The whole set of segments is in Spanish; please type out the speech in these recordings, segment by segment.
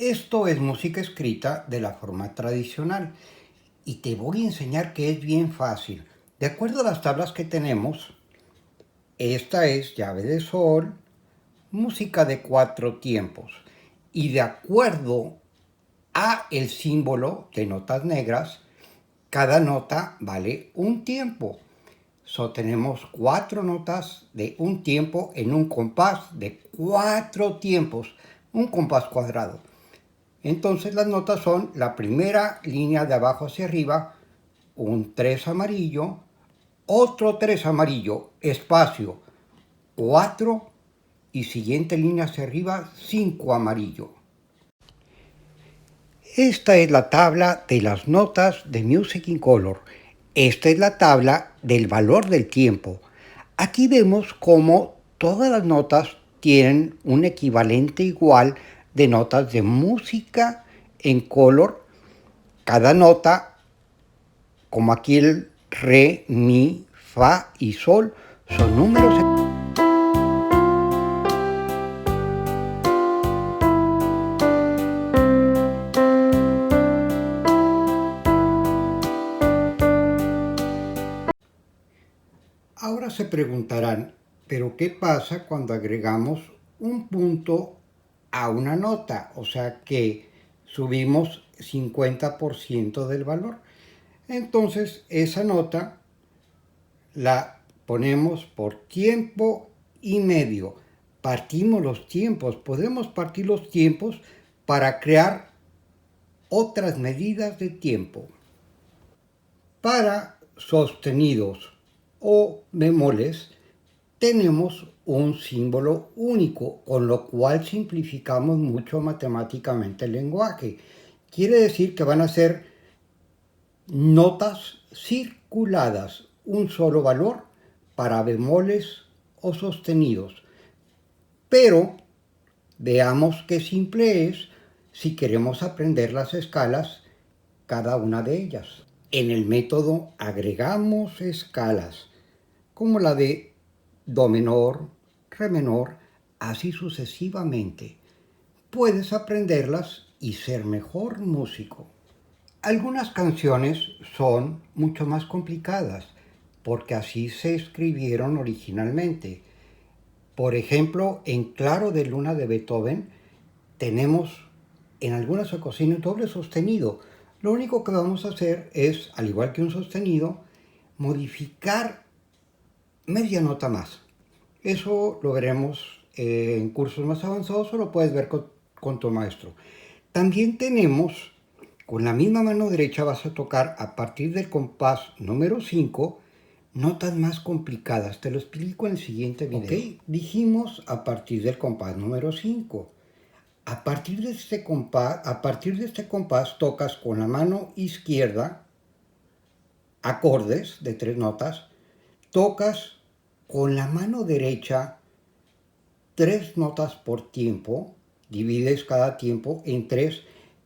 Esto es música escrita de la forma tradicional y te voy a enseñar que es bien fácil. De acuerdo a las tablas que tenemos, esta es llave de sol, música de 4 tiempos. Y de acuerdo a el símbolo de notas negras, cada nota vale un tiempo. Tenemos 4 notas de un tiempo en un compás de 4 tiempos, un compás cuadrado. Entonces las notas son la primera línea de abajo hacia arriba, un 3 amarillo, otro 3 amarillo, espacio, 4 y siguiente línea hacia arriba, 5 amarillo. Esta es la tabla de las notas de Music in Color. Esta es la tabla del valor del tiempo. Aquí vemos cómo todas las notas tienen un equivalente igual de notas de música en color. Cada nota, como aquí el re, mi, fa y sol, son números. Ahora se preguntarán, ¿pero qué pasa cuando agregamos un punto a una nota? O sea que subimos 50% del valor. Entonces esa nota la ponemos por tiempo y medio. Partimos los tiempos, podemos partir los tiempos para crear otras medidas de tiempo. Para sostenidos o bemoles tenemos un símbolo único, con lo cual simplificamos mucho matemáticamente el lenguaje. Quiere decir que van a ser notas circuladas, un solo valor para bemoles o sostenidos. Pero veamos qué simple es si queremos aprender las escalas, cada una de ellas. En el método agregamos escalas, como la de do menor, re menor, así sucesivamente. Puedes aprenderlas y ser mejor músico. Algunas canciones son mucho más complicadas, porque así se escribieron originalmente. Por ejemplo, en Claro de Luna de Beethoven tenemos en algunas ocasiones doble sostenido. Lo único que vamos a hacer es, al igual que un sostenido, modificar media nota más. Eso lo veremos en cursos más avanzados o lo puedes ver con tu maestro. También tenemos, con la misma mano derecha vas a tocar a partir del compás número 5, notas más complicadas. Te lo explico en el siguiente video. Ok, dijimos a partir del compás número 5. A partir de este compás tocas con la mano izquierda acordes de 3 notas, tocas con la mano derecha 3 notas por tiempo, divides cada tiempo en 3,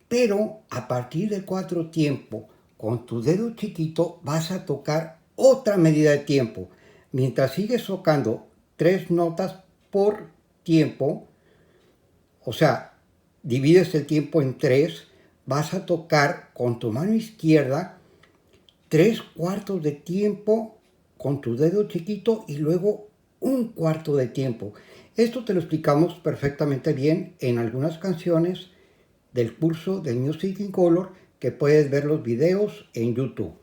pero a partir del 4 tiempo, con tu dedo chiquito vas a tocar otra medida de tiempo. Mientras sigues tocando 3 notas por tiempo, o sea, divides el tiempo en 3, vas a tocar con tu mano izquierda 3/4 de tiempo con tu dedo chiquito y luego 1/4 de tiempo. Esto te lo explicamos perfectamente bien en algunas canciones del curso de Music in Color, que puedes ver los videos en YouTube.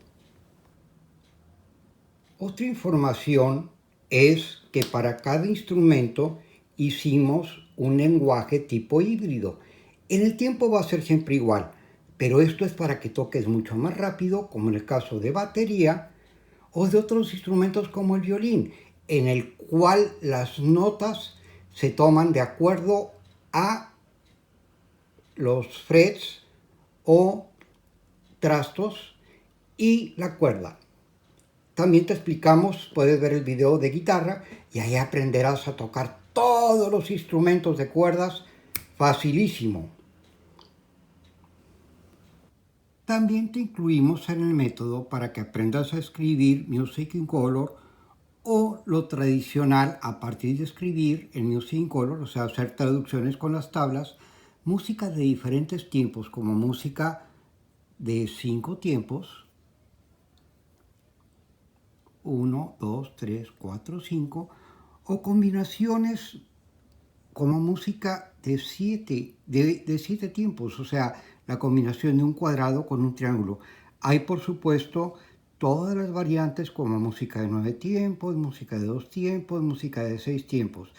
Otra información es que para cada instrumento hicimos un lenguaje tipo híbrido. En el tiempo va a ser siempre igual, pero esto es para que toques mucho más rápido, como en el caso de batería o de otros instrumentos como el violín, en el cual las notas se toman de acuerdo a los frets o trastos y la cuerda. También te explicamos, puedes ver el video de guitarra y ahí aprenderás a tocar todos los instrumentos de cuerdas facilísimo. También te incluimos en el método para que aprendas a escribir Music in Color o lo tradicional a partir de escribir en Music in Color, o sea, hacer traducciones con las tablas música de diferentes tiempos, como música de 5 tiempos, 1, 2, 3, 4, 5, o combinaciones como música de 7 tiempos, o sea, la combinación de un cuadrado con un triángulo. Hay, por supuesto, todas las variantes como música de 9 tiempos, música de 2 tiempos, música de 6 tiempos.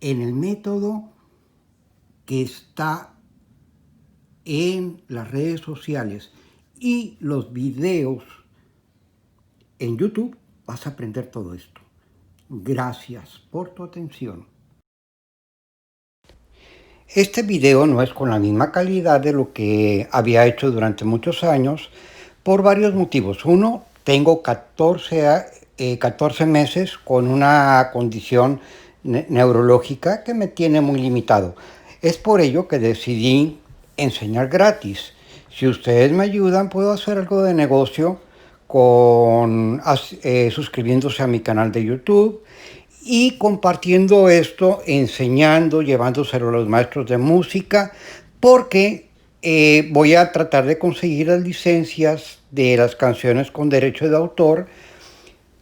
En el método que está en las redes sociales y los videos en YouTube, vas a aprender todo esto. Gracias por tu atención. Este video no es con la misma calidad de lo que había hecho durante muchos años por varios motivos. Uno, tengo 14 meses con una condición neurológica que me tiene muy limitado. Es por ello que decidí enseñar gratis. Si ustedes me ayudan, puedo hacer algo de negocio suscribiéndose a mi canal de YouTube y compartiendo esto, enseñando, llevándoselo a los maestros de música, porque voy a tratar de conseguir las licencias de las canciones con derecho de autor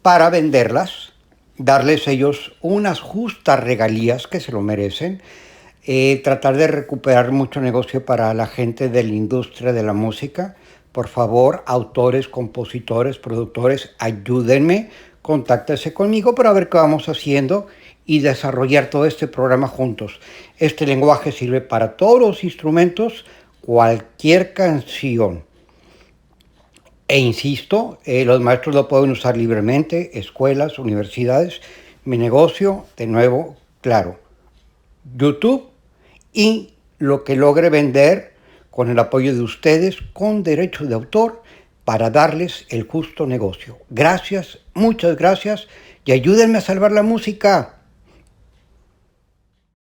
para venderlas, darles ellos unas justas regalías que se lo merecen, tratar de recuperar mucho negocio para la gente de la industria de la música. Por favor, autores, compositores, productores, ayúdenme, contáctense conmigo para ver qué vamos haciendo y desarrollar todo este programa juntos. Este lenguaje sirve para todos los instrumentos, cualquier canción. E insisto, los maestros lo pueden usar libremente, escuelas, universidades. Mi negocio, de nuevo, claro, YouTube y lo que logre vender con el apoyo de ustedes con derecho de autor para darles el justo negocio. Gracias, muchas gracias y ayúdenme a salvar la música.